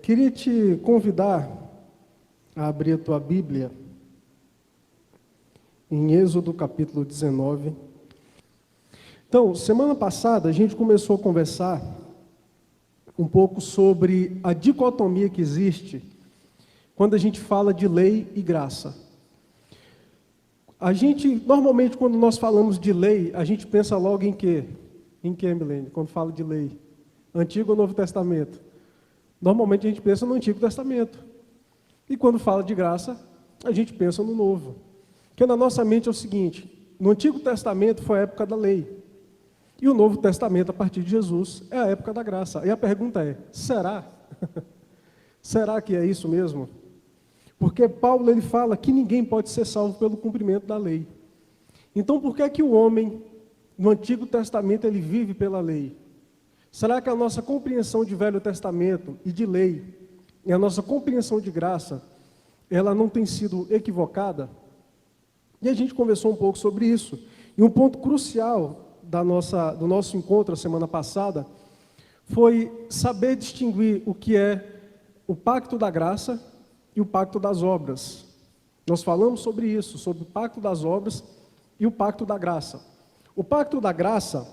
Queria te convidar a abrir a tua Bíblia em Êxodo capítulo 19. Então, semana passada a gente começou a conversar um pouco sobre a dicotomia que existe quando a gente fala de lei e graça. Normalmente, quando nós falamos de lei, a gente pensa logo em quê? Em quê, Milene? Quando fala de lei? Antigo ou Novo Testamento? Normalmente a gente pensa no Antigo Testamento. E quando fala de graça, a gente pensa no Novo. Porque na nossa mente é o seguinte: no Antigo Testamento foi a época da lei. E o Novo Testamento, a partir de Jesus, é a época da graça. E a pergunta é: será? Será que é isso mesmo? Porque Paulo ele fala que ninguém pode ser salvo pelo cumprimento da lei. Então por que é que o homem, no Antigo Testamento, ele vive pela lei? Será que a nossa compreensão de Velho Testamento e de lei, e a nossa compreensão de graça, ela não tem sido equivocada? E a gente conversou um pouco sobre isso. E um ponto crucial do nosso encontro a semana passada foi saber distinguir o que é o pacto da graça e o pacto das obras. Nós falamos sobre isso, sobre o pacto das obras e o pacto da graça. O pacto da graça,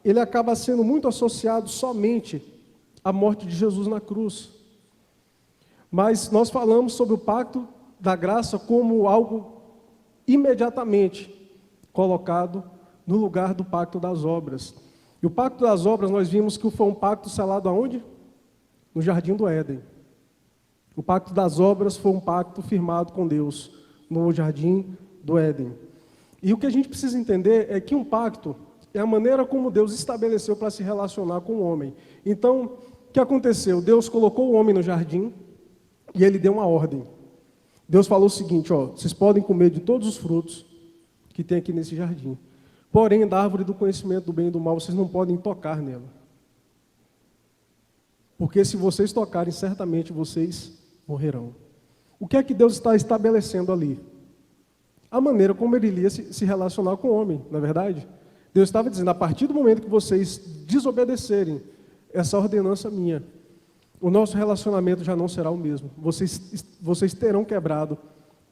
ele acaba sendo muito associado somente à morte de Jesus na cruz. Mas nós falamos sobre o pacto da graça como algo imediatamente colocado no lugar do pacto das obras. E o pacto das obras, nós vimos que foi um pacto selado aonde? No Jardim do Éden. O pacto das obras foi um pacto firmado com Deus no Jardim do Éden. E o que a gente precisa entender é que um pacto é a maneira como Deus estabeleceu para se relacionar com o homem. Então, o que aconteceu? Deus colocou o homem no jardim e ele deu uma ordem. Deus falou o seguinte: vocês podem comer de todos os frutos que tem aqui nesse jardim. Porém, da árvore do conhecimento do bem e do mal, vocês não podem tocar nela. Porque se vocês tocarem, certamente vocês morrerão. O que é que Deus está estabelecendo ali? A maneira como ele iria se relacionar com o homem, não é verdade? Deus estava dizendo: a partir do momento que vocês desobedecerem essa ordenança minha, o nosso relacionamento já não será o mesmo. Vocês terão quebrado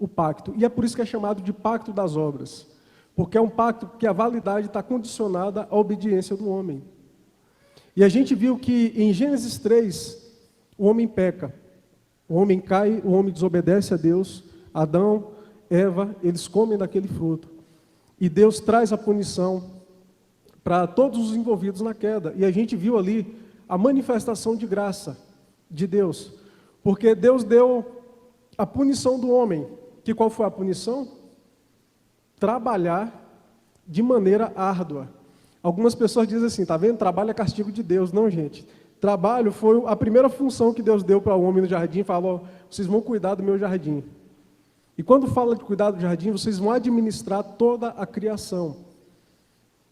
o pacto. E é por isso que é chamado de pacto das obras. Porque é um pacto que a validade está condicionada à obediência do homem. E a gente viu que em Gênesis 3, o homem peca. O homem cai, o homem desobedece a Deus. Adão, Eva, eles comem daquele fruto. E Deus traz a punição para todos os envolvidos na queda. E a gente viu ali a manifestação de graça de Deus. Porque Deus deu a punição do homem. Que qual foi a punição? Trabalhar de maneira árdua. Algumas pessoas dizem assim: tá vendo? Trabalho é castigo de Deus. Não, gente. Trabalho foi a primeira função que Deus deu para o homem no jardim. Falou: vocês vão cuidar do meu jardim. E quando fala de cuidar do jardim, vocês vão administrar toda a criação.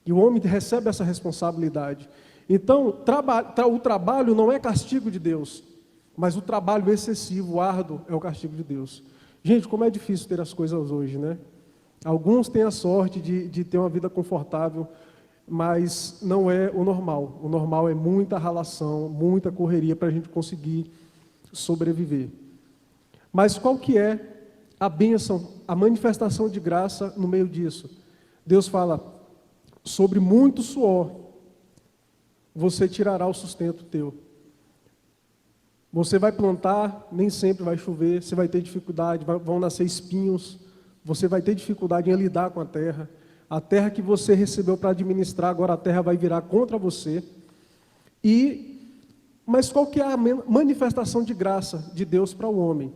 E o homem recebe essa responsabilidade. Então, o trabalho não é castigo de Deus, mas o trabalho excessivo, árduo, é o castigo de Deus. Gente, como é difícil ter as coisas hoje, né? Alguns têm a sorte de ter uma vida confortável, mas não é o normal. O normal é muita ralação, muita correria para a gente conseguir sobreviver. Mas qual que é a bênção, a manifestação de graça no meio disso? Deus fala: sobre muito suor, você tirará o sustento teu. Você vai plantar, nem sempre vai chover, você vai ter dificuldade, vão nascer espinhos, você vai ter dificuldade em lidar com a terra que você recebeu para administrar, agora a terra vai virar contra você. Mas qual que é a manifestação de graça de Deus para o homem?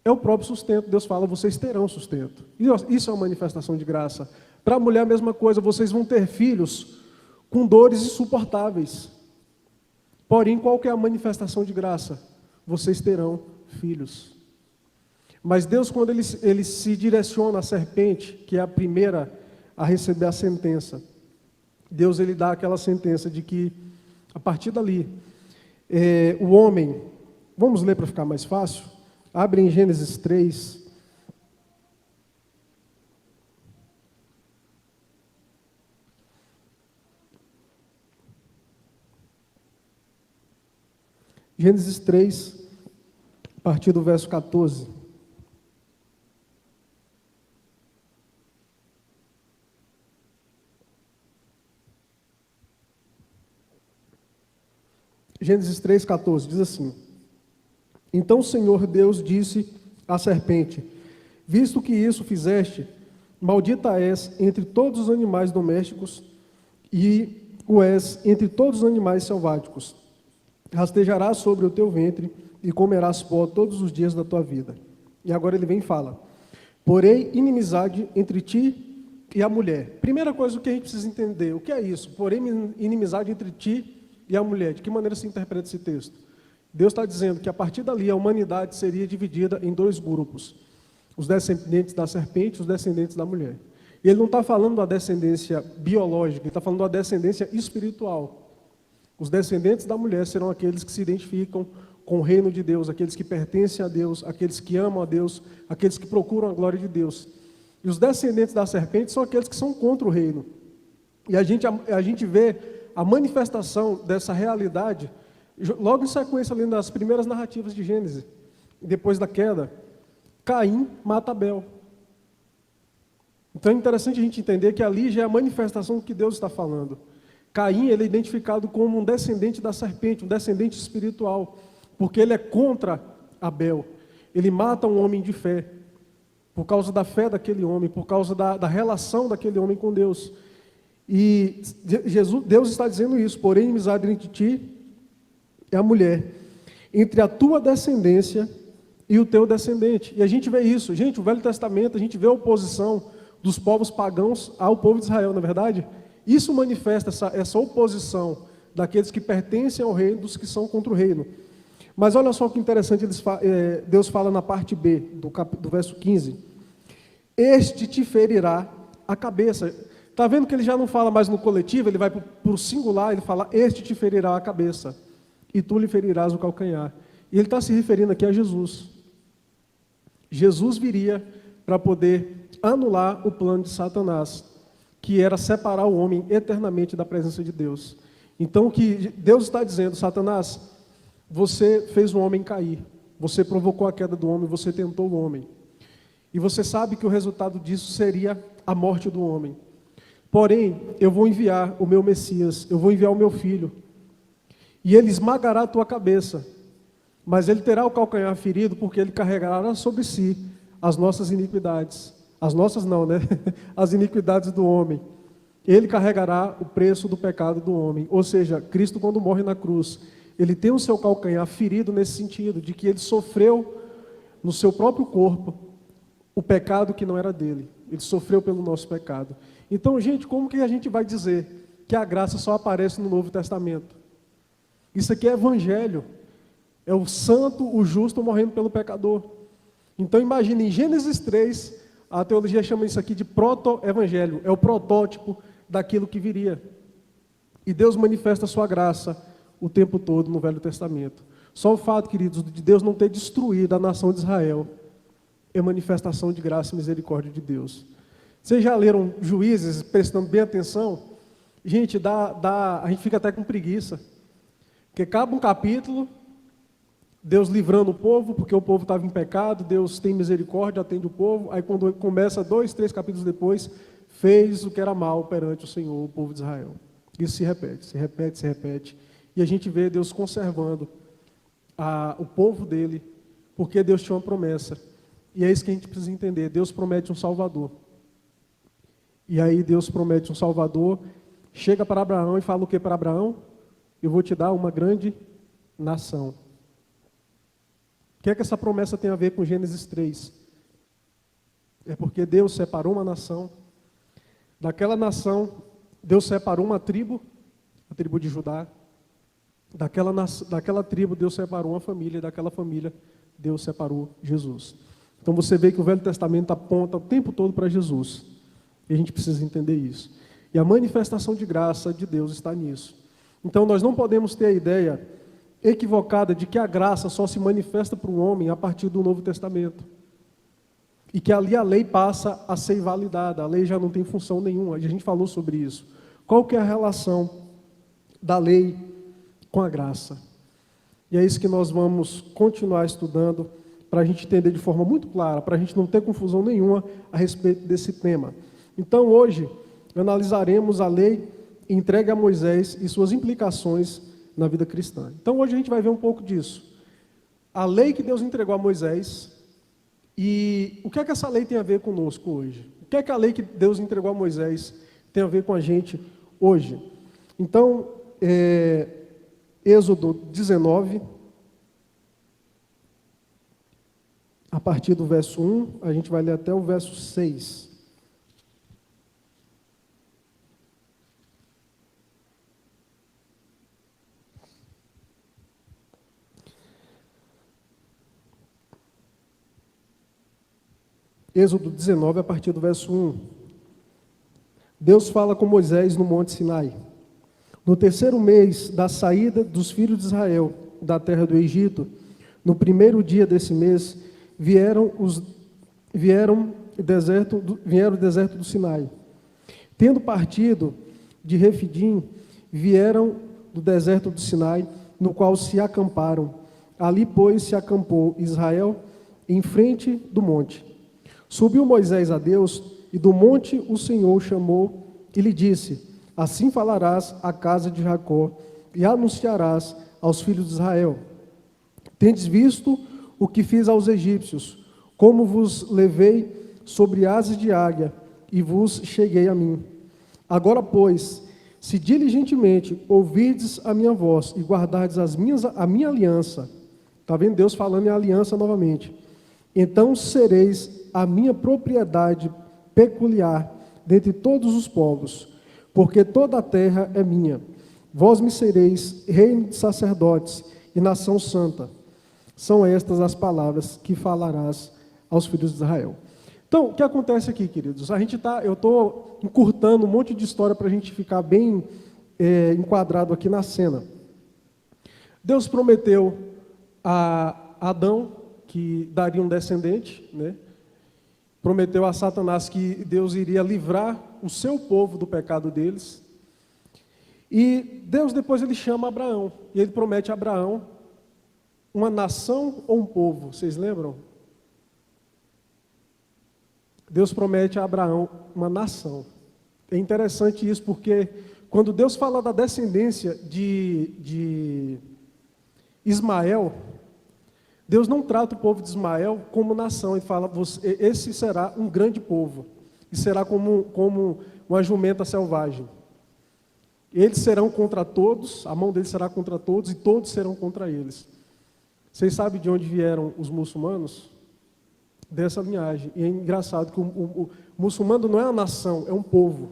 É o próprio sustento. Deus fala: vocês terão sustento. Isso é uma manifestação de graça. Para a mulher a mesma coisa: vocês vão ter filhos com dores insuportáveis. Porém, qual que é a manifestação de graça? Vocês terão filhos. Mas Deus, quando ele se direciona à serpente, que é a primeira a receber a sentença, Deus ele dá aquela sentença de que, a partir dali, o homem, vamos ler para ficar mais fácil, abre em Gênesis 3, Gênesis 3, a partir do verso 14. Gênesis 3, 14, diz assim: Então o Senhor Deus disse à serpente: Visto que isso fizeste, maldita és entre todos os animais domésticos e o és entre todos os animais selváticos. Rastejarás sobre o teu ventre e comerás pó todos os dias da tua vida. E agora ele vem e fala: Porém, inimizade entre ti e a mulher. Primeira coisa que a gente precisa entender, o que é isso? Porém, inimizade entre ti e a mulher. De que maneira se interpreta esse texto? Deus está dizendo que a partir dali a humanidade seria dividida em dois grupos: os descendentes da serpente e os descendentes da mulher. E ele não está falando da descendência biológica, ele está falando da descendência espiritual. Os descendentes da mulher serão aqueles que se identificam com o reino de Deus, aqueles que pertencem a Deus, aqueles que amam a Deus, aqueles que procuram a glória de Deus. E os descendentes da serpente são aqueles que são contra o reino. E a gente vê a manifestação dessa realidade logo em sequência, ali nas primeiras narrativas de Gênesis. Depois da queda, Caim mata Abel. Então é interessante a gente entender que ali já é a manifestação do que Deus está falando. Caim, ele é identificado como um descendente da serpente, um descendente espiritual, porque ele é contra Abel. Ele mata um homem de fé, por causa da fé daquele homem, por causa da relação daquele homem com Deus. E Deus está dizendo isso: porém, inimizade entre ti e a mulher, entre a tua descendência e o teu descendente. E a gente vê isso. Gente, o Velho Testamento, a gente vê a oposição dos povos pagãos ao povo de Israel, na verdade. Isso manifesta essa oposição daqueles que pertencem ao reino dos que são contra o reino. Mas olha só que interessante, Deus fala na parte B do verso 15: Este te ferirá a cabeça. Está vendo que ele já não fala mais no coletivo, ele vai para o singular, ele fala: Este te ferirá a cabeça, e tu lhe ferirás o calcanhar. E ele está se referindo aqui a Jesus. Jesus viria para poder anular o plano de Satanás, que era separar o homem eternamente da presença de Deus. Então, o que Deus está dizendo: Satanás, você fez o homem cair, você provocou a queda do homem, você tentou o homem. E você sabe que o resultado disso seria a morte do homem. Porém, eu vou enviar o meu Messias, eu vou enviar o meu filho, e ele esmagará a tua cabeça, mas ele terá o calcanhar ferido, porque ele carregará sobre si as nossas iniquidades. As nossas não, né? As iniquidades do homem. Ele carregará o preço do pecado do homem. Ou seja, Cristo, quando morre na cruz, ele tem o seu calcanhar ferido nesse sentido, de que ele sofreu no seu próprio corpo o pecado que não era dele. Ele sofreu pelo nosso pecado. Então, gente, como que a gente vai dizer que a graça só aparece no Novo Testamento? Isso aqui é evangelho. É o santo, o justo morrendo pelo pecador. Então, imagine, em Gênesis 3, a teologia chama isso aqui de proto-evangelho. É o protótipo daquilo que viria. E Deus manifesta a sua graça o tempo todo no Velho Testamento. Só o fato, queridos, de Deus não ter destruído a nação de Israel é manifestação de graça e misericórdia de Deus. Vocês já leram Juízes, prestando bem atenção? Gente, a gente fica até com preguiça. Porque acaba um capítulo, Deus livrando o povo, porque o povo estava em pecado, Deus tem misericórdia, atende o povo. Aí quando começa 2, 3 capítulos depois, fez o que era mal perante o Senhor, o povo de Israel. Isso se repete, se repete, se repete. E a gente vê Deus conservando o povo dele, porque Deus tinha uma promessa. E é isso que a gente precisa entender: Deus promete um Salvador. E aí Deus promete um Salvador, chega para Abraão e fala o que para Abraão? Eu vou te dar uma grande nação. O que é que essa promessa tem a ver com Gênesis 3? É porque Deus separou uma nação. Daquela nação, Deus separou uma tribo, a tribo de Judá. Daquela tribo, Deus separou uma família. Daquela família, Deus separou Jesus. Então você vê que o Velho Testamento aponta o tempo todo para Jesus. E a gente precisa entender isso. E a manifestação de graça de Deus está nisso. Então nós não podemos ter a ideia equivocada de que a graça só se manifesta para o homem a partir do Novo Testamento. E que ali a lei passa a ser invalidada, a lei já não tem função nenhuma. A gente falou sobre isso. Qual que é a relação da lei com a graça? E é isso que nós vamos continuar estudando para a gente entender de forma muito clara, para a gente não ter confusão nenhuma a respeito desse tema. Então, hoje, analisaremos a lei entregue a Moisés e suas implicações na vida cristã. Então, hoje a gente vai ver um pouco disso. A lei que Deus entregou a Moisés e o que é que essa lei tem a ver conosco hoje? O que é que a lei que Deus entregou a Moisés tem a ver com a gente hoje? Então, Êxodo 19, a partir do verso 1, a gente vai ler até o verso 6. Êxodo 19, a partir do verso 1. Deus fala com Moisés no Monte Sinai. No terceiro mês da saída dos filhos de Israel da terra do Egito, no primeiro dia desse mês, vieram do deserto do Sinai. Tendo partido de Refidim, vieram do deserto do Sinai, no qual se acamparam. Ali, pois, se acampou Israel em frente do monte. Subiu Moisés a Deus, e do monte o Senhor o chamou e lhe disse: assim falarás à casa de Jacó e anunciarás aos filhos de Israel: tendes visto o que fiz aos egípcios, como vos levei sobre asas de águia e vos cheguei a mim. Agora, pois, se diligentemente ouvirdes a minha voz e guardardes a minha aliança, está vendo Deus falando em aliança novamente, então sereis a minha propriedade peculiar dentre todos os povos, porque toda a terra é minha. Vós me sereis reino de sacerdotes e nação santa. São estas as palavras que falarás aos filhos de Israel. Então, o que acontece aqui, queridos? Eu estou encurtando um monte de história para a gente ficar bem enquadrado aqui na cena. Deus prometeu a Adão que daria um descendente, né? Prometeu a Satanás que Deus iria livrar o seu povo do pecado deles. E Deus depois ele chama Abraão, e ele promete a Abraão uma nação ou um povo, vocês lembram? Deus promete a Abraão uma nação. É interessante isso porque quando Deus fala da descendência de Ismael, Deus não trata o povo de Ismael como nação, ele fala, esse será um grande povo, e será como uma jumenta selvagem. Eles serão contra todos, a mão deles será contra todos, e todos serão contra eles. Vocês sabem de onde vieram os muçulmanos? Dessa linhagem. E é engraçado que o muçulmano não é uma nação, é um povo.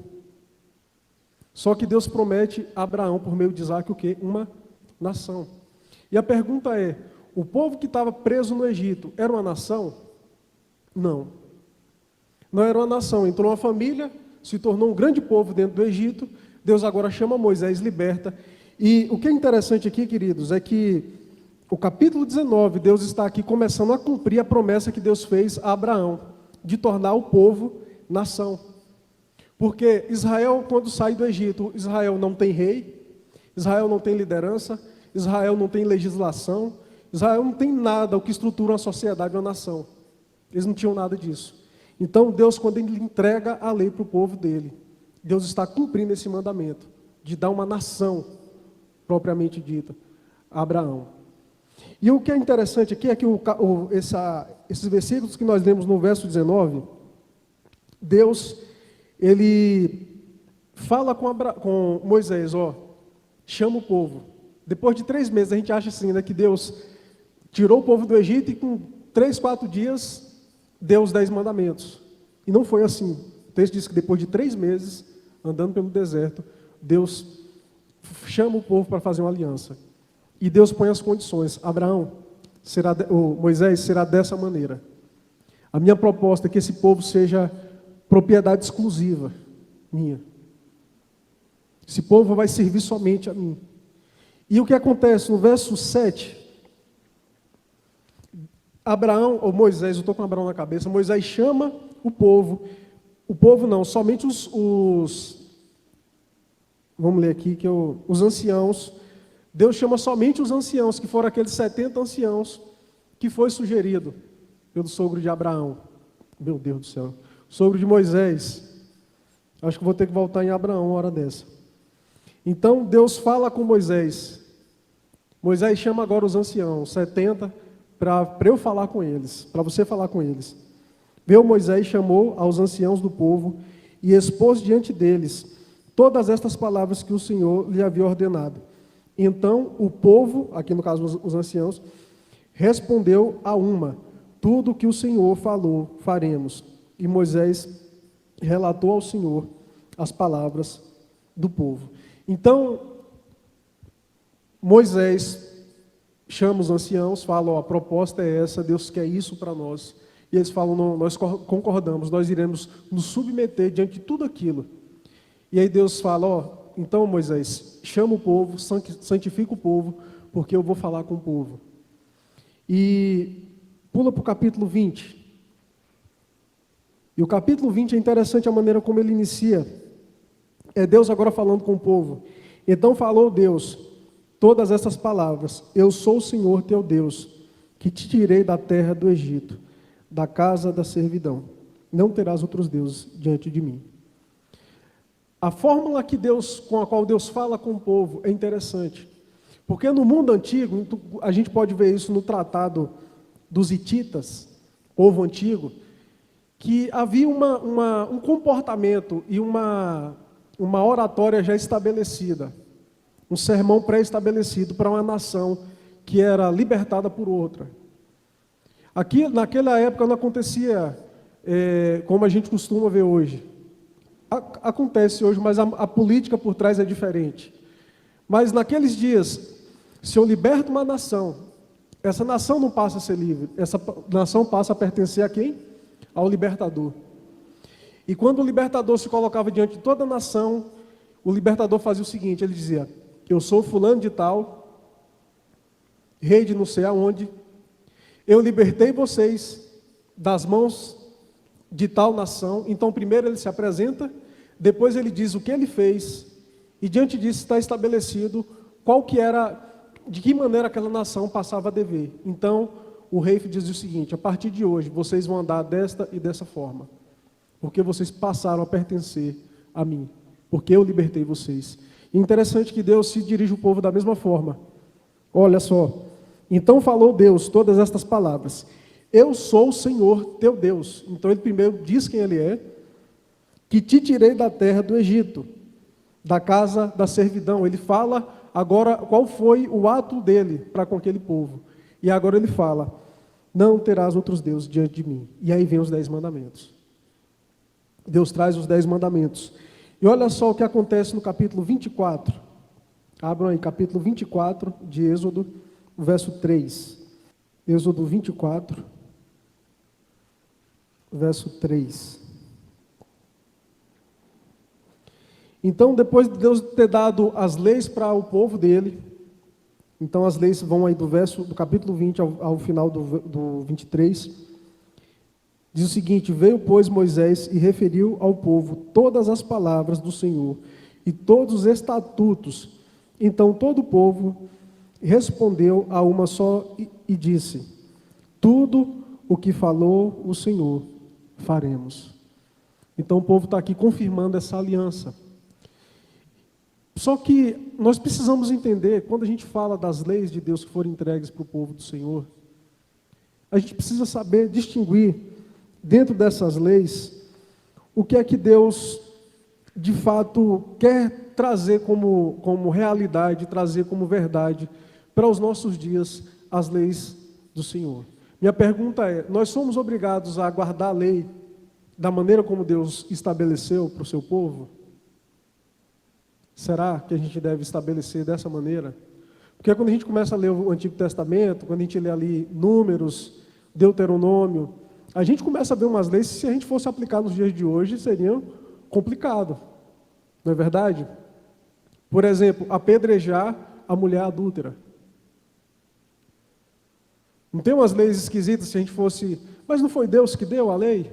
Só que Deus promete a Abraão, por meio de Isaac, o quê? Uma nação. E a pergunta é, o povo que estava preso no Egito era uma nação? Não. Não era uma nação. Entrou uma família, se tornou um grande povo dentro do Egito. Deus agora chama Moisés, liberta. E o que é interessante aqui, queridos, é que o capítulo 19, Deus está aqui começando a cumprir a promessa que Deus fez a Abraão, de tornar o povo nação. Porque Israel, quando sai do Egito, Israel não tem rei, Israel não tem liderança, Israel não tem legislação, Israel não tem nada o que estrutura uma sociedade, uma nação. Eles não tinham nada disso. Então Deus, quando Ele entrega a lei para o povo dele, Deus está cumprindo esse mandamento, de dar uma nação, propriamente dita, a Abraão. E o que é interessante aqui é que esses versículos que nós lemos no verso 19, Deus, Ele fala com Moisés, chama o povo. Depois de 3 meses, a gente acha assim, né, que Deus tirou o povo do Egito e com 3, 4 dias deu os 10 mandamentos. E não foi assim. O texto diz que depois de 3 meses, andando pelo deserto, Deus chama o povo para fazer uma aliança. E Deus põe as condições. Moisés será dessa maneira. A minha proposta é que esse povo seja propriedade exclusiva minha. Esse povo vai servir somente a mim. E o que acontece no verso 7, Moisés, eu estou com Abraão na cabeça, Moisés chama o povo não, somente os vamos ler aqui, os anciãos Deus chama somente os anciãos, que foram aqueles 70 anciãos que foi sugerido pelo sogro de Abraão. Meu Deus do céu. Sogro de Moisés. Acho que vou ter que voltar em Abraão uma hora dessa. Então Deus fala com Moisés. Moisés chama agora os anciãos, 70, para eu falar com eles, para você falar com eles. Veio Moisés, chamou aos anciãos do povo e expôs diante deles todas estas palavras que o Senhor lhe havia ordenado. Então o povo, aqui no caso os anciãos, respondeu a uma: tudo que o Senhor falou, faremos. E Moisés relatou ao Senhor as palavras do povo. Então, Moisés chama os anciãos, fala: a proposta é essa, Deus quer isso para nós. E eles falam: não, nós concordamos, nós iremos nos submeter diante de tudo aquilo. E aí Deus fala: então Moisés, chama o povo, santifica o povo, porque eu vou falar com o povo. E pula para o capítulo 20. E o capítulo 20 é interessante a maneira como ele inicia. É Deus agora falando com o povo. Então falou Deus todas essas palavras: eu sou o Senhor teu Deus, que te tirei da terra do Egito, da casa da servidão. Não terás outros deuses diante de mim. A fórmula com a qual Deus fala com o povo é interessante. Porque no mundo antigo, a gente pode ver isso no tratado dos hititas, povo antigo, que havia um comportamento e uma oratória já estabelecida, um sermão pré-estabelecido para uma nação que era libertada por outra. Aqui, naquela época, não acontecia como a gente costuma ver hoje. Acontece hoje, mas a política por trás é diferente. Mas naqueles dias, se eu liberto uma nação, essa nação não passa a ser livre, essa nação passa a pertencer a quem? Ao libertador. E quando o libertador se colocava diante de toda a nação, o libertador fazia o seguinte: ele dizia: eu sou fulano de tal, rei de não sei aonde, eu libertei vocês das mãos de tal nação. Então primeiro ele se apresenta, depois ele diz o que ele fez, e diante disso está estabelecido de que maneira aquela nação passava a dever. Então o rei diz o seguinte: a partir de hoje vocês vão andar desta e dessa forma, porque vocês passaram a pertencer a mim, porque eu libertei vocês. E interessante que Deus se dirige ao povo da mesma forma. Olha só: então falou Deus todas estas palavras: eu sou o Senhor teu Deus. Então ele primeiro diz quem ele é, que te tirei da terra do Egito, da casa da servidão. Ele fala agora qual foi o ato dele para com aquele povo. E agora ele fala: não terás outros deuses diante de mim. E aí vem os 10 mandamentos. Deus traz os 10 mandamentos. E olha só o que acontece no capítulo 24. Abram aí, capítulo 24 de Êxodo, verso 3. Êxodo 24, verso 3. Então, depois de Deus ter dado as leis para o povo dele, então as leis vão aí do capítulo 20 ao final do 23, diz o seguinte: veio, pois, Moisés e referiu ao povo todas as palavras do Senhor e todos os estatutos. Então todo o povo respondeu a uma só e disse: tudo o que falou o Senhor faremos. Então o povo está aqui confirmando essa aliança. Só que nós precisamos entender, quando a gente fala das leis de Deus que foram entregues para o povo do Senhor, a gente precisa saber distinguir, dentro dessas leis, o que é que Deus, de fato, quer trazer como realidade, trazer como verdade para os nossos dias, as leis do Senhor. Minha pergunta é: nós somos obrigados a guardar a lei da maneira como Deus estabeleceu para o seu povo? Será que a gente deve estabelecer dessa maneira? Porque quando a gente começa a ler o Antigo Testamento, quando a gente lê ali Números, Deuteronômio, a gente começa a ver umas leis que, se a gente fosse aplicar nos dias de hoje, seriam complicado. Não é verdade? Por exemplo, apedrejar a mulher adúltera. Não tem umas leis esquisitas se a gente fosse... Mas não foi Deus que deu a lei?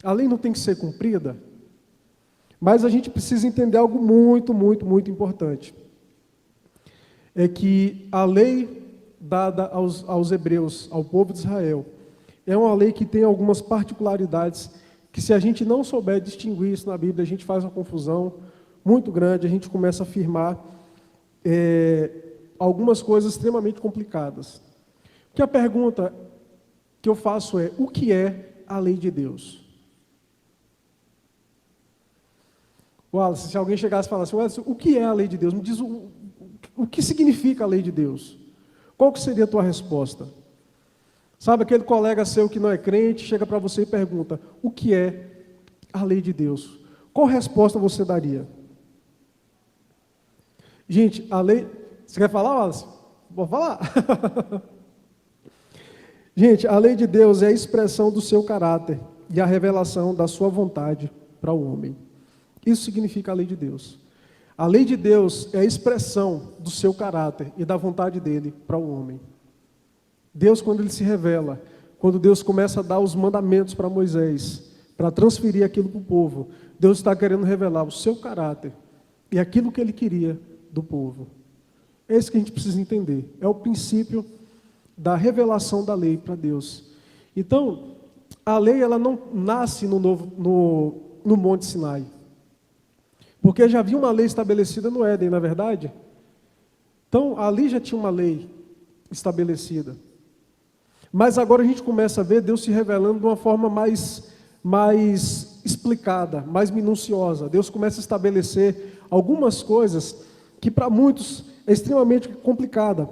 A lei não tem que ser cumprida? Mas a gente precisa entender algo muito, muito, muito importante. é que a lei dada aos hebreus, ao povo de Israel, é uma lei que tem algumas particularidades que, se a gente não souber distinguir isso na Bíblia, a gente faz uma confusão muito grande, a gente começa a afirmar algumas coisas extremamente complicadas. Porque a pergunta que eu faço é: o que é a lei de Deus? Wallace, se alguém chegasse e falasse: Wallace, o que é a lei de Deus? Me diz o que significa a lei de Deus? Qual que seria a tua resposta? Sabe, aquele colega seu que não é crente, chega para você e pergunta: o que é a lei de Deus? Qual resposta você daria? Gente, a lei... Você quer falar, Wallace? Vou falar. Gente, a lei de Deus é a expressão do seu caráter e a revelação da sua vontade para o homem. Isso significa a lei de Deus. A lei de Deus é a expressão do seu caráter e da vontade dele para o homem. Deus, quando ele se revela, quando Deus começa a dar os mandamentos para Moisés, para transferir aquilo para o povo, Deus está querendo revelar o seu caráter e aquilo que ele queria do povo. É isso que a gente precisa entender. É o princípio da revelação da lei para Deus. Então, a lei ela não nasce no Monte Sinai. Porque já havia uma lei estabelecida no Éden, na verdade. Então, ali já tinha uma lei estabelecida. Mas agora a gente começa a ver Deus se revelando de uma forma mais explicada, mais minuciosa. Deus começa a estabelecer algumas coisas que para muitos é extremamente complicada.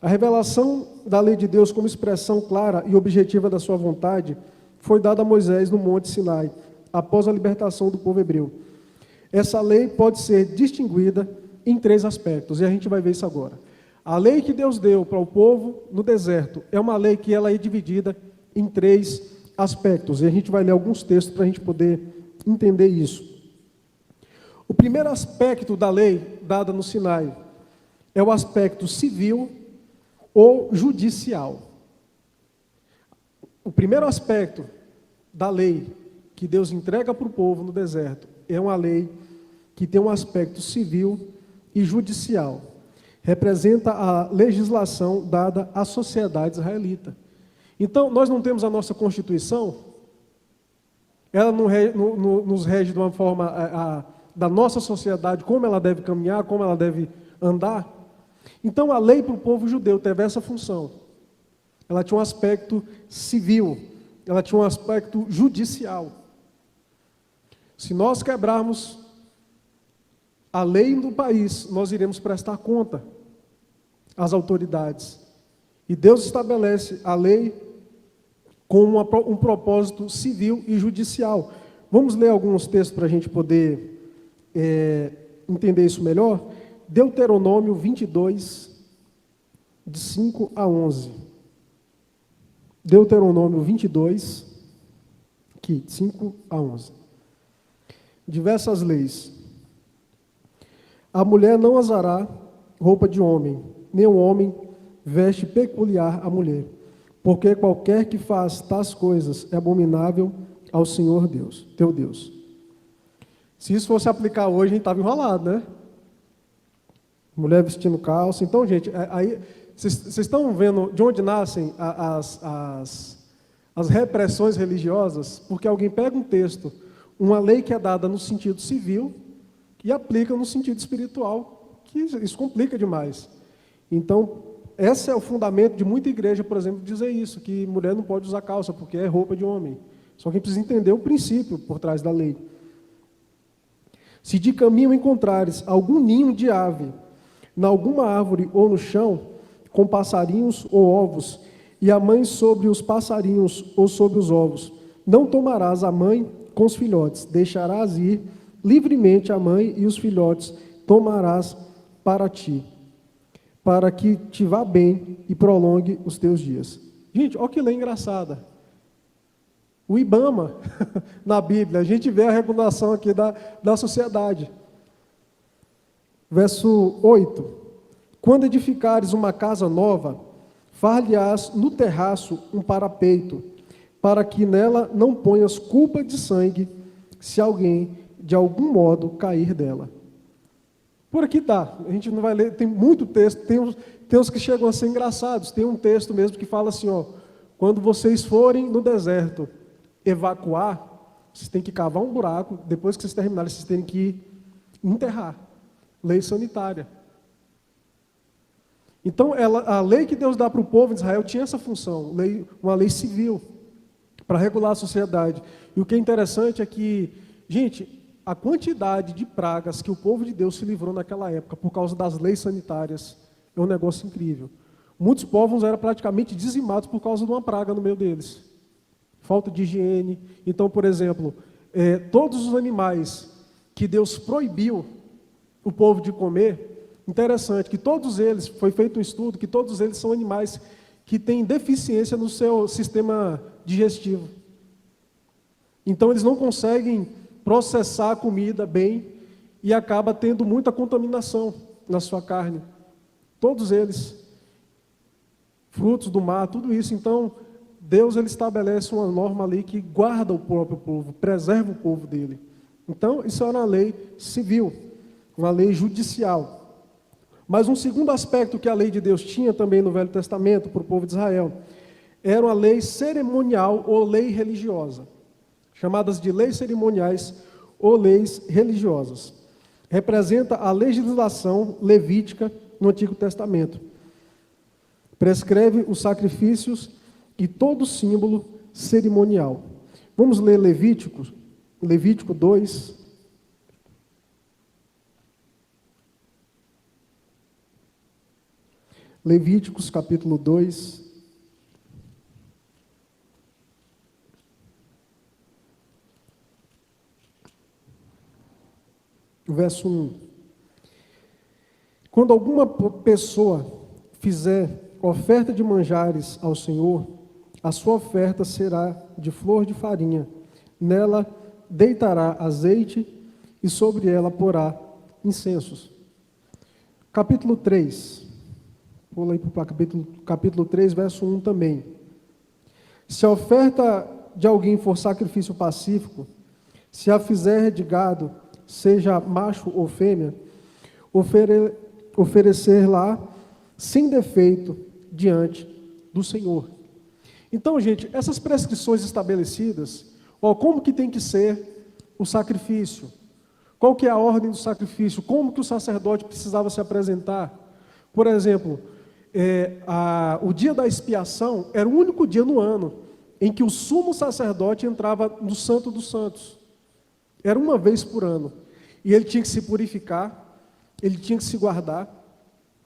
A revelação da lei de Deus como expressão clara e objetiva da sua vontade foi dada a Moisés no Monte Sinai, após a libertação do povo hebreu. Essa lei pode ser distinguida em 3 aspectos, e a gente vai ver isso agora. A lei que Deus deu para o povo no deserto é uma lei que ela é dividida em 3 aspectos, e a gente vai ler alguns textos para a gente poder entender isso. O primeiro aspecto da lei dada no Sinai é o aspecto civil ou judicial. O primeiro aspecto da lei que Deus entrega para o povo no deserto é uma lei que tem um aspecto civil e judicial. Representa a legislação dada à sociedade israelita. Então, nós não temos a nossa Constituição, ela nos rege de uma forma da nossa sociedade, como ela deve caminhar, como ela deve andar. Então, a lei para o povo judeu teve essa função. Ela tinha um aspecto civil, ela tinha um aspecto judicial. Se nós quebrarmos a lei do país, nós iremos prestar conta às autoridades. E Deus estabelece a lei com um propósito civil e judicial. Vamos ler alguns textos para a gente poder entender isso melhor? Deuteronômio 22, de 5 a 11. Deuteronômio 22, aqui, de 5 a 11. Diversas leis. A mulher não usará roupa de homem, nem o homem veste peculiar à mulher, porque qualquer que faz tais coisas é abominável ao Senhor Deus, teu Deus. Se isso fosse aplicar hoje, a gente estava enrolado, né? Mulher vestindo calça. Então, gente, aí vocês estão vendo de onde nascem as repressões religiosas? Porque alguém pega um texto, uma lei que é dada no sentido civil, e aplica no sentido espiritual, que isso complica demais. Então, esse é o fundamento de muita igreja, por exemplo, dizer isso, que mulher não pode usar calça, porque é roupa de homem. Só que precisa entender o princípio por trás da lei. Se de caminho encontrares algum ninho de ave, em alguma árvore ou no chão, com passarinhos ou ovos, e a mãe sobre os passarinhos ou sobre os ovos, não tomarás a mãe com os filhotes, deixarás ir livremente a mãe e os filhotes tomarás para ti, para que te vá bem e prolongue os teus dias. Gente, olha que lei engraçada. O IBAMA, na Bíblia, a gente vê a regulação aqui da sociedade. Verso 8. Quando edificares uma casa nova, far-lhe-ás no terraço um parapeito, para que nela não ponhas culpa de sangue, se alguém de algum modo cair dela. Por aqui dá, a gente não vai ler, tem muito texto, tem uns que chegam a ser engraçados. Tem um texto mesmo que fala assim, ó, quando vocês forem no deserto evacuar, vocês têm que cavar um buraco, depois que vocês terminarem, vocês têm que enterrar. Lei sanitária. Então, a lei que Deus dá para o povo de Israel tinha essa função, uma lei civil, para regular a sociedade. E o que é interessante é que, gente, a quantidade de pragas que o povo de Deus se livrou naquela época, por causa das leis sanitárias, é um negócio incrível. Muitos povos eram praticamente dizimados por causa de uma praga no meio deles. Falta de higiene. Então, por exemplo, todos os animais que Deus proibiu o povo de comer, interessante que todos eles, foi feito um estudo, que todos eles são animais que têm deficiência no seu sistema digestivo. Então eles não conseguem processar a comida bem e acaba tendo muita contaminação na sua carne. Todos eles, frutos do mar, tudo isso. Então, Deus ele estabelece uma norma ali que guarda o próprio povo, preserva o povo dele. Então, isso era uma lei civil, uma lei judicial. Mas um segundo aspecto que a lei de Deus tinha também no Velho Testamento para o povo de Israel, era uma lei cerimonial ou lei religiosa, chamadas de leis cerimoniais ou leis religiosas. Representa a legislação levítica no Antigo Testamento. Prescreve os sacrifícios e todo símbolo cerimonial. Vamos ler Levítico 2. Levíticos capítulo 2. Verso 1. Quando alguma pessoa fizer oferta de manjares ao Senhor, a sua oferta será de flor de farinha. Nela deitará azeite e sobre ela porá incensos. Capítulo 3. Pula aí para o capítulo 3, verso 1 também. Se a oferta de alguém for sacrifício pacífico, se a fizer de gado, seja macho ou fêmea, oferecer lá sem defeito diante do Senhor. Então, gente, essas prescrições estabelecidas, como que tem que ser o sacrifício? Qual que é a ordem do sacrifício? Como que o sacerdote precisava se apresentar? Por exemplo, o dia da expiação era o único dia no ano em que o sumo sacerdote entrava no Santo dos Santos. Era uma vez por ano. E ele tinha que se purificar, ele tinha que se guardar,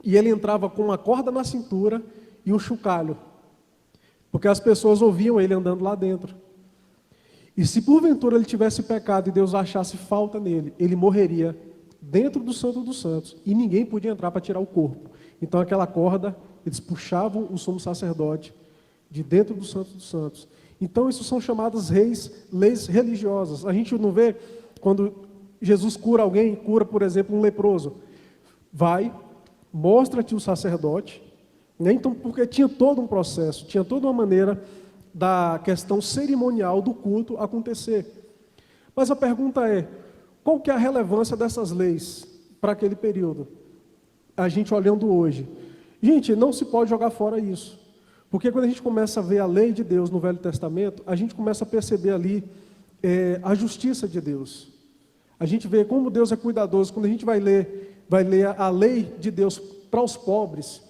e ele entrava com uma corda na cintura e um chocalho, porque as pessoas ouviam ele andando lá dentro. E se porventura ele tivesse pecado e Deus achasse falta nele, ele morreria dentro do Santo dos Santos, e ninguém podia entrar para tirar o corpo. Então aquela corda, eles puxavam o sumo sacerdote de dentro do Santo dos Santos. Então isso são chamadas leis religiosas. A gente não vê quando Jesus cura alguém, cura, por exemplo, um leproso. Vai, mostra-te o sacerdote, né? Então, porque tinha todo um processo, tinha toda uma maneira da questão cerimonial do culto acontecer. Mas a pergunta é, qual que é a relevância dessas leis para aquele período? A gente olhando hoje. Gente, não se pode jogar fora isso. Porque quando a gente começa a ver a lei de Deus no Velho Testamento, a gente começa a perceber ali a justiça de Deus. A gente vê como Deus é cuidadoso. Quando a gente vai ler a lei de Deus para os pobres,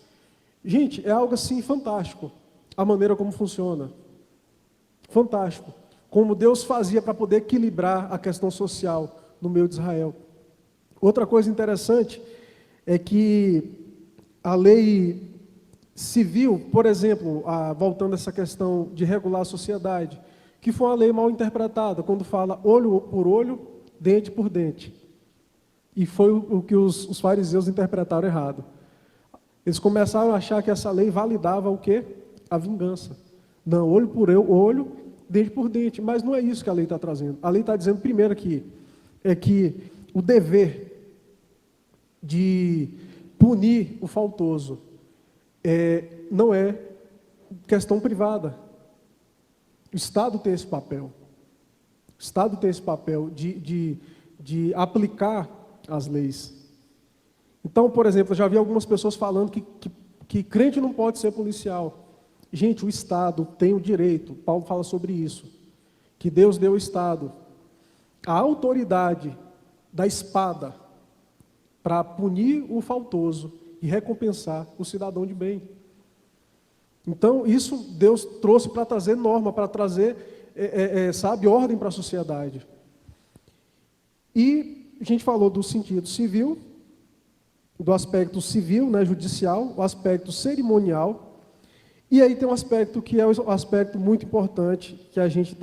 gente, é algo assim fantástico, a maneira como funciona. Fantástico. Como Deus fazia para poder equilibrar a questão social no meio de Israel. Outra coisa interessante é que a lei civil, por exemplo, voltando a essa questão de regular a sociedade, que foi uma lei mal interpretada, quando fala olho por olho, dente por dente. E foi o que os fariseus interpretaram errado. Eles começaram a achar que essa lei validava o quê? A vingança. Não, olho por olho, dente por dente. Mas não é isso que a lei está trazendo. A lei está dizendo primeiro aqui, que o dever de punir o faltoso não é questão privada. O Estado tem esse papel. O Estado tem esse papel de aplicar as leis. Então, por exemplo, eu já vi algumas pessoas falando que crente não pode ser policial. Gente, o Estado tem o direito, Paulo fala sobre isso, que Deus deu ao Estado a autoridade da espada para punir o faltoso e recompensar o cidadão de bem. Então, isso Deus trouxe para trazer norma, para trazer, sabe, ordem para a sociedade. E a gente falou do sentido civil, do aspecto civil, né, judicial, o aspecto cerimonial, e aí tem um aspecto que é um aspecto muito importante, que a gente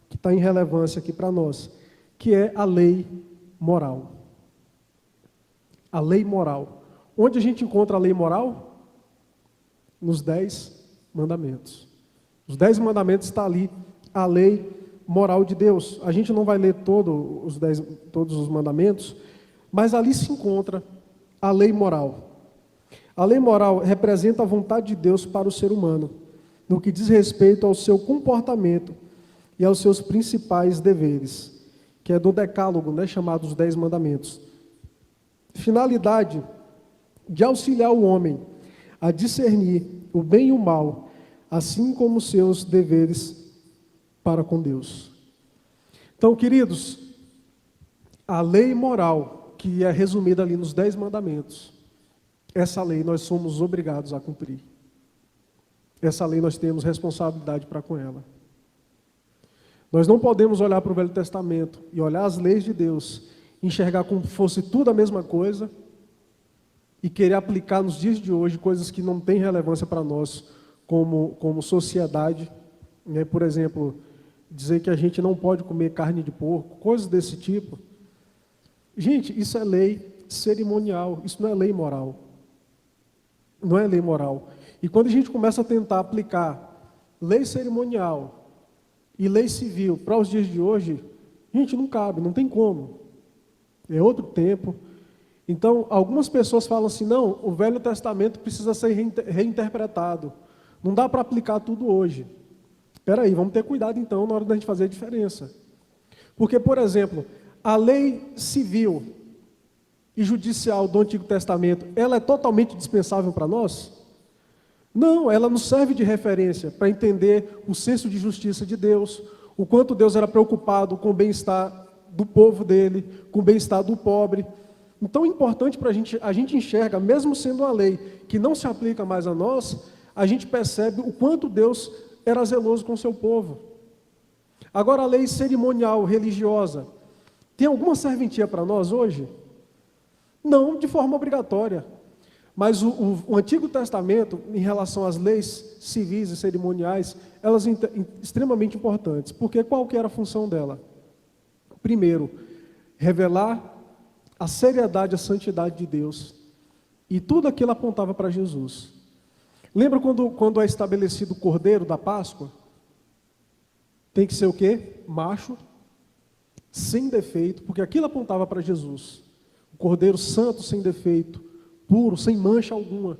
que tá em relevância aqui para nós, que é a lei moral. A lei moral. Onde a gente encontra a lei moral? Nos 10 mandamentos. Os 10 mandamentos está ali, a lei moral de Deus. A gente não vai ler todos os mandamentos, mas ali se encontra a lei moral. A lei moral representa a vontade de Deus para o ser humano, no que diz respeito ao seu comportamento e aos seus principais deveres, que é do decálogo, né, chamado os 10 mandamentos. Finalidade de auxiliar o homem a discernir o bem e o mal, assim como os seus deveres para com Deus. Então, queridos, a lei moral, que é resumida ali nos 10 mandamentos, essa lei nós somos obrigados a cumprir. Essa lei nós temos responsabilidade para com ela. Nós não podemos olhar para o Velho Testamento e olhar as leis de Deus, enxergar como fosse tudo a mesma coisa e querer aplicar nos dias de hoje coisas que não têm relevância para nós como sociedade. Né? Por exemplo, dizer que a gente não pode comer carne de porco, coisas desse tipo. Gente, isso é lei cerimonial, isso não é lei moral. Não é lei moral. E quando a gente começa a tentar aplicar lei cerimonial e lei civil para os dias de hoje, gente, não cabe, não tem como. É outro tempo. Então, algumas pessoas falam assim, não, o Velho Testamento precisa ser reinterpretado. Não dá para aplicar tudo hoje. Espera aí, vamos ter cuidado então na hora da gente fazer a diferença. Porque, por exemplo, a lei civil e judicial do Antigo Testamento, ela é totalmente dispensável para nós? Não, ela nos serve de referência para entender o senso de justiça de Deus, o quanto Deus era preocupado com o bem-estar do povo dele, com o bem-estar do pobre. Então é importante para a gente enxerga, mesmo sendo uma lei que não se aplica mais a nós, a gente percebe o quanto Deus era zeloso com o seu povo. Agora a lei cerimonial, religiosa, tem alguma serventia para nós hoje? Não de forma obrigatória. Mas o Antigo Testamento, em relação às leis civis e cerimoniais, elas são extremamente importantes. Porque qual que era a função dela? Primeiro, revelar a seriedade e a santidade de Deus. E tudo aquilo apontava para Jesus. Lembra quando é estabelecido o cordeiro da Páscoa? Tem que ser o quê? Macho, sem defeito, porque aquilo apontava para Jesus. O cordeiro santo, sem defeito, puro, sem mancha alguma.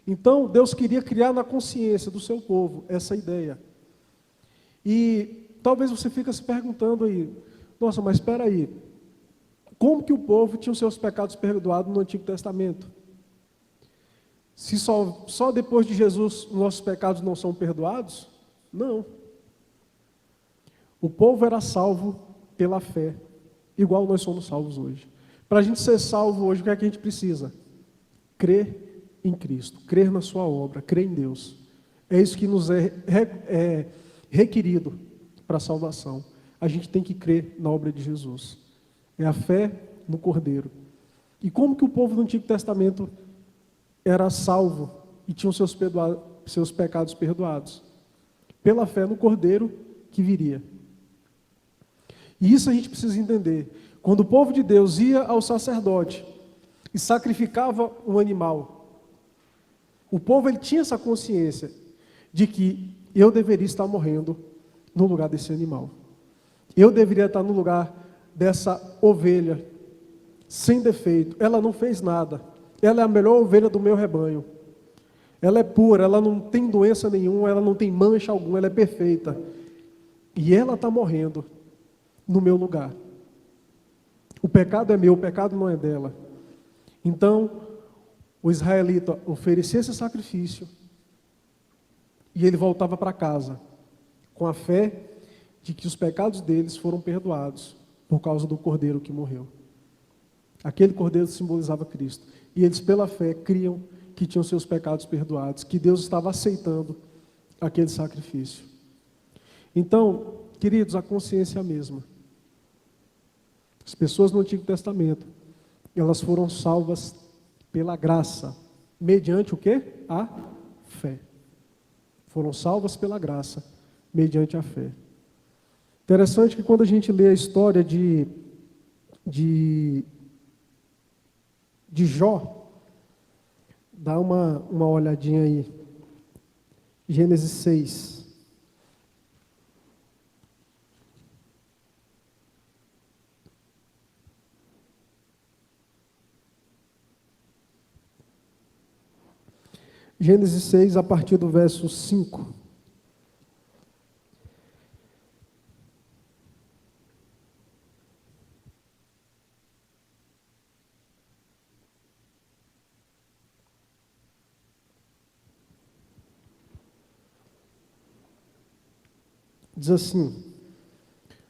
Então, Deus queria criar na consciência do seu povo essa ideia. E talvez você fique se perguntando aí, nossa, mas espera aí, como que o povo tinha os seus pecados perdoados no Antigo Testamento? Se só depois de Jesus nossos pecados não são perdoados? Não. O povo era salvo pela fé, igual nós somos salvos hoje. Para a gente ser salvo hoje, o que é que a gente precisa? Crer em Cristo, crer na sua obra, crer em Deus. É isso que nos é requerido para a salvação. A gente tem que crer na obra de Jesus. É a fé no Cordeiro. E como que o povo do Antigo Testamento era salvo e tinha seus pecados perdoados? Pela fé no Cordeiro que viria. E isso a gente precisa entender. Quando o povo de Deus ia ao sacerdote e sacrificava um animal, o povo ele tinha essa consciência de que eu deveria estar morrendo no lugar desse animal. Eu deveria estar no lugar dessa ovelha, sem defeito. Ela não fez nada. Ela é a melhor ovelha do meu rebanho. Ela é pura, ela não tem doença nenhuma, ela não tem mancha alguma, ela é perfeita. E ela está morrendo no meu lugar. O pecado é meu, o pecado não é dela. Então, o israelita oferecia esse sacrifício e ele voltava para casa com a fé de que os pecados deles foram perdoados por causa do cordeiro que morreu. Aquele cordeiro simbolizava Cristo. E eles, pela fé, criam que tinham seus pecados perdoados, que Deus estava aceitando aquele sacrifício. Então, queridos, a consciência é a mesma. As pessoas no Antigo Testamento, elas foram salvas pela graça, mediante o quê? A fé. Foram salvas pela graça, mediante a fé. Interessante que quando a gente lê a história de Jó, dá uma olhadinha aí. Gênesis 6. Gênesis 6, a partir do verso 5. Diz assim: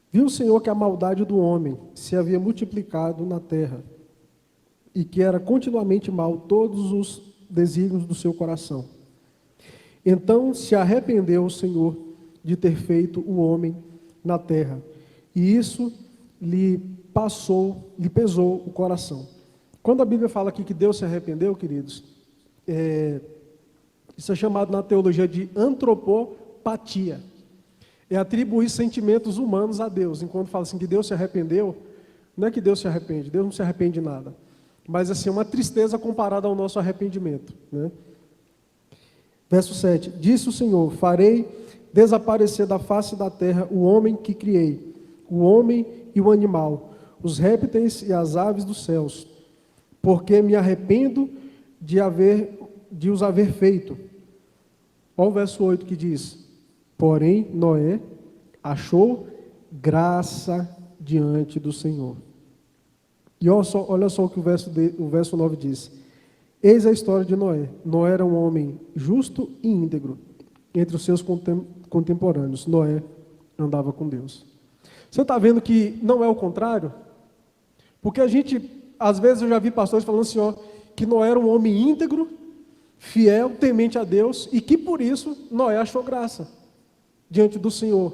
viu o Senhor que a maldade do homem se havia multiplicado na terra, e que era continuamente mal todos os desígnios do seu coração. Então se arrependeu o Senhor de ter feito o homem na terra, e isso lhe pesou o coração. Quando a Bíblia fala aqui que Deus se arrependeu, queridos, isso é chamado na teologia de antropopatia. É atribuir sentimentos humanos a Deus. Enquanto fala assim que Deus se arrependeu, não é que Deus se arrepende, Deus não se arrepende de nada. Mas assim, uma tristeza comparada ao nosso arrependimento, né? Verso 7, disse o Senhor: farei desaparecer da face da terra o homem que criei, o homem e o animal, os répteis e as aves dos céus, porque me arrependo de os haver feito. Olha o verso 8 que diz: porém Noé achou graça diante do Senhor. E olha só o que o verso 9 diz. Eis a história de Noé. Noé era um homem justo e íntegro. Entre os seus contemporâneos, Noé andava com Deus. Você está vendo que não é o contrário? Porque às vezes eu já vi pastores falando assim, ó, que Noé era um homem íntegro, fiel, temente a Deus, e que por isso Noé achou graça diante do Senhor,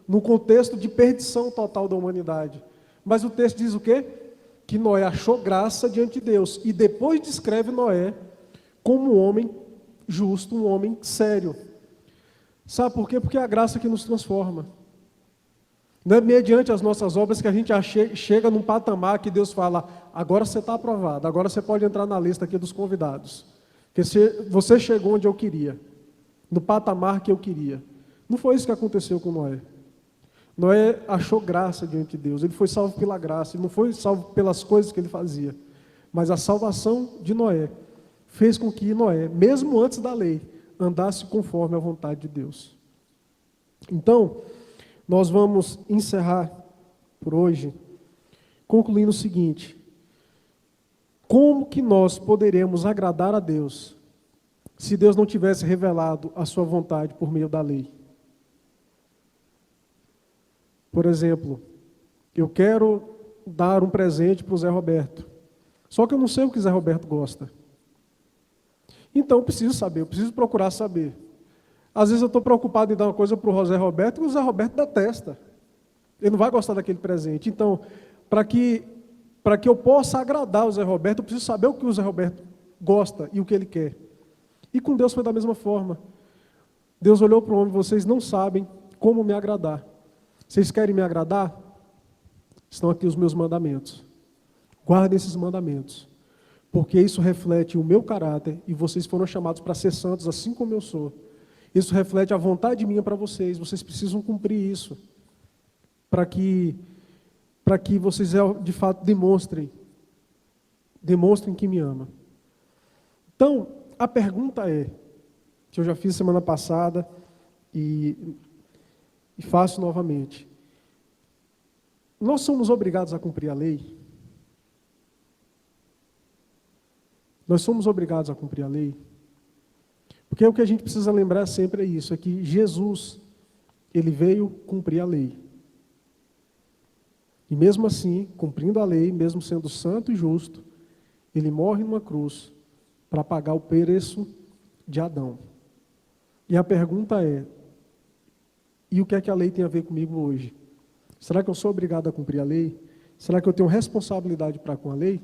no contexto de perdição total da humanidade. Mas o texto diz o quê? Que Noé achou graça diante de Deus, e depois descreve Noé como um homem justo, um homem sério. Sabe por quê? Porque é a graça que nos transforma. Não é mediante as nossas obras que a gente chega num patamar que Deus fala: agora você está aprovado, agora você pode entrar na lista aqui dos convidados. Porque você chegou onde eu queria, no patamar que eu queria. Não foi isso que aconteceu com Noé. Noé achou graça diante de Deus, ele foi salvo pela graça, ele não foi salvo pelas coisas que ele fazia. Mas a salvação de Noé fez com que Noé, mesmo antes da lei, andasse conforme a vontade de Deus. Então, nós vamos encerrar por hoje, concluindo o seguinte: como que nós poderemos agradar a Deus, se Deus não tivesse revelado a sua vontade por meio da lei? Por exemplo, eu quero dar um presente para o Zé Roberto, só que eu não sei o que o Zé Roberto gosta. Então eu preciso saber, eu preciso procurar saber. Às vezes eu estou preocupado em dar uma coisa para o Zé Roberto e o Zé Roberto detesta. Ele não vai gostar daquele presente. Então, para que eu possa agradar o Zé Roberto, eu preciso saber o que o Zé Roberto gosta e o que ele quer. E com Deus foi da mesma forma. Deus olhou para o homem: vocês não sabem como me agradar. Vocês querem me agradar? Estão aqui os meus mandamentos. Guardem esses mandamentos, porque isso reflete o meu caráter, e vocês foram chamados para ser santos assim como eu sou. Isso reflete a vontade minha para vocês. Vocês precisam cumprir isso, para que vocês de fato demonstrem que me amam. Então, a pergunta é, que eu já fiz semana passada e faço novamente: nós somos obrigados a cumprir a lei? Nós somos obrigados a cumprir a lei. Porque o que a gente precisa lembrar sempre é isso, é que Jesus, ele veio cumprir a lei. E mesmo assim, cumprindo a lei, mesmo sendo santo e justo, ele morre numa cruz para pagar o preço de Adão. E a pergunta é, e o que é que a lei tem a ver comigo hoje? Será que eu sou obrigado a cumprir a lei? Será que eu tenho responsabilidade para com a lei?